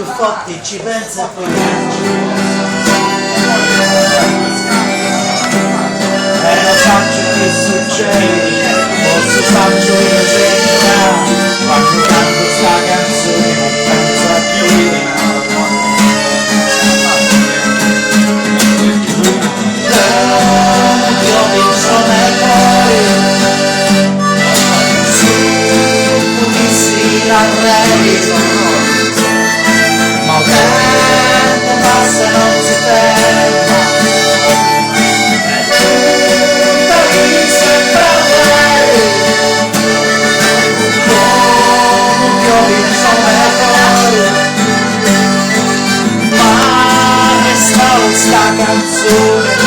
più forti, ci pensa e poi e non faccio che succede, forse faccio io senza, quando canto sta canzone non penso a più. Io penso nel cuore, su pochissimi arredi, ma il tempo passa e non si ferma, e tutta mi sembra bene, come io penso nel cuore, ma resta questa canzone.